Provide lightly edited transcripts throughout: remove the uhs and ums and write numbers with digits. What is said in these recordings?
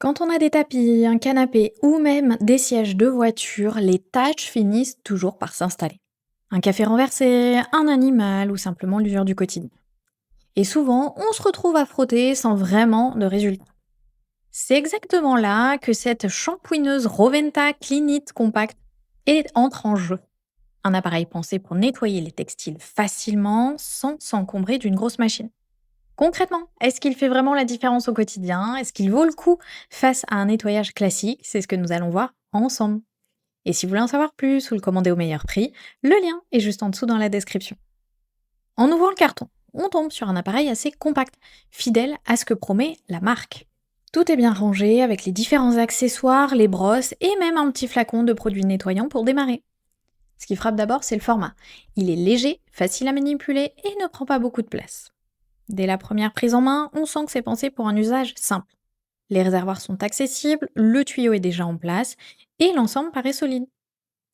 Quand on a des tapis, un canapé ou même des sièges de voiture, les tâches finissent toujours par s'installer. Un café renversé, un animal ou simplement l'usure du quotidien. Et souvent, on se retrouve à frotter sans vraiment de résultat. C'est exactement là que cette shampouineuse Roventa Cleanit Compact entre en jeu. Un appareil pensé pour nettoyer les textiles facilement sans s'encombrer d'une grosse machine. Concrètement, est-ce qu'il fait vraiment la différence au quotidien? Est-ce qu'il vaut le coup face à un nettoyage classique? C'est ce que nous allons voir ensemble. Et si vous voulez en savoir plus ou le commander au meilleur prix, le lien est juste en dessous dans la description. En ouvrant le carton, on tombe sur un appareil assez compact, fidèle à ce que promet la marque. Tout est bien rangé avec les différents accessoires, les brosses et même un petit flacon de produits nettoyants pour démarrer. Ce qui frappe d'abord, c'est le format. Il est léger, facile à manipuler et ne prend pas beaucoup de place. Dès la première prise en main, on sent que c'est pensé pour un usage simple. Les réservoirs sont accessibles, le tuyau est déjà en place et l'ensemble paraît solide.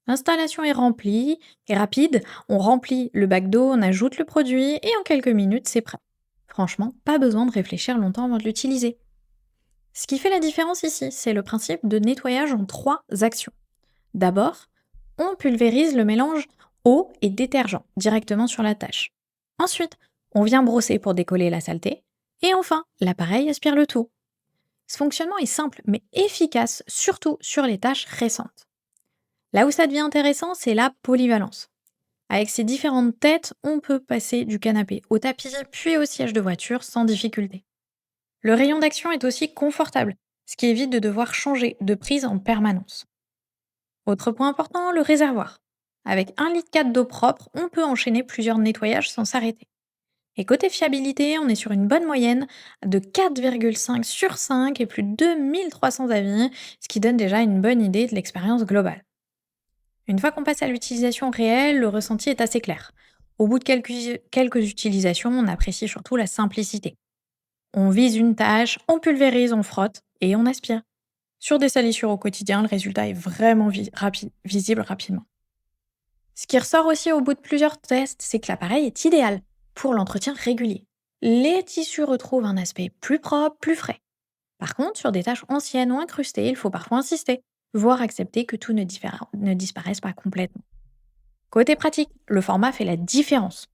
L'installation est rapide, on remplit le bac d'eau, on ajoute le produit et en quelques minutes c'est prêt. Franchement, pas besoin de réfléchir longtemps avant de l'utiliser. Ce qui fait la différence ici, c'est le principe de nettoyage en trois actions. D'abord, on pulvérise le mélange eau et détergent directement sur la tâche. Ensuite, on vient brosser pour décoller la saleté. Et enfin, l'appareil aspire le tout. Ce fonctionnement est simple mais efficace, surtout sur les tâches récentes. Là où ça devient intéressant, c'est la polyvalence. Avec ces différentes têtes, on peut passer du canapé au tapis puis au siège de voiture sans difficulté. Le rayon d'action est aussi confortable, ce qui évite de devoir changer de prise en permanence. Autre point important, le réservoir. Avec 1,4 litre d'eau propre, on peut enchaîner plusieurs nettoyages sans s'arrêter. Et côté fiabilité, on est sur une bonne moyenne de 4,5 sur 5 et plus de 2300 avis, ce qui donne déjà une bonne idée de l'expérience globale. Une fois qu'on passe à l'utilisation réelle, le ressenti est assez clair. Au bout de quelques utilisations, on apprécie surtout la simplicité. On vise une tâche, on pulvérise, on frotte et on aspire. Sur des salissures au quotidien, le résultat est vraiment visible rapidement. Ce qui ressort aussi au bout de plusieurs tests, c'est que l'appareil est idéal pour l'entretien régulier. Les tissus retrouvent un aspect plus propre, plus frais. Par contre, sur des tâches anciennes ou incrustées, il faut parfois insister, voire accepter que tout ne disparaisse pas complètement. Côté pratique, le format fait la différence.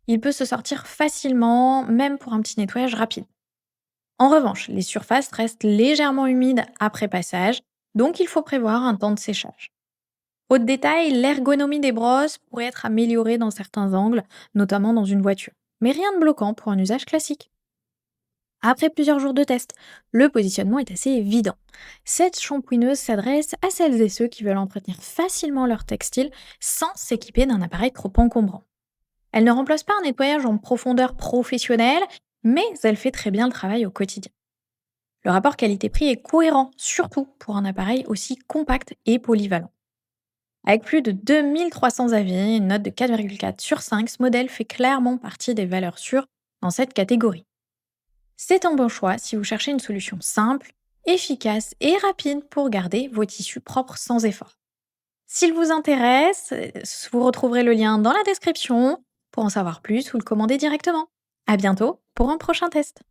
Il peut se sortir facilement, même pour un petit nettoyage rapide. En revanche, les surfaces restent légèrement humides après passage, donc il faut prévoir un temps de séchage. Autre détail, l'ergonomie des brosses pourrait être améliorée dans certains angles, notamment dans une voiture. Mais rien de bloquant pour un usage classique. Après plusieurs jours de test, le positionnement est assez évident. Cette shampouineuse s'adresse à celles et ceux qui veulent entretenir facilement leur textile sans s'équiper d'un appareil trop encombrant. Elle ne remplace pas un nettoyage en profondeur professionnel, mais elle fait très bien le travail au quotidien. Le rapport qualité-prix est cohérent, surtout pour un appareil aussi compact et polyvalent. Avec plus de 2300 avis, une note de 4,4 sur 5, ce modèle fait clairement partie des valeurs sûres dans cette catégorie. C'est un bon choix si vous cherchez une solution simple, efficace et rapide pour garder vos tissus propres sans effort. S'il vous intéresse, vous retrouverez le lien dans la description pour en savoir plus ou le commander directement. À bientôt pour un prochain test.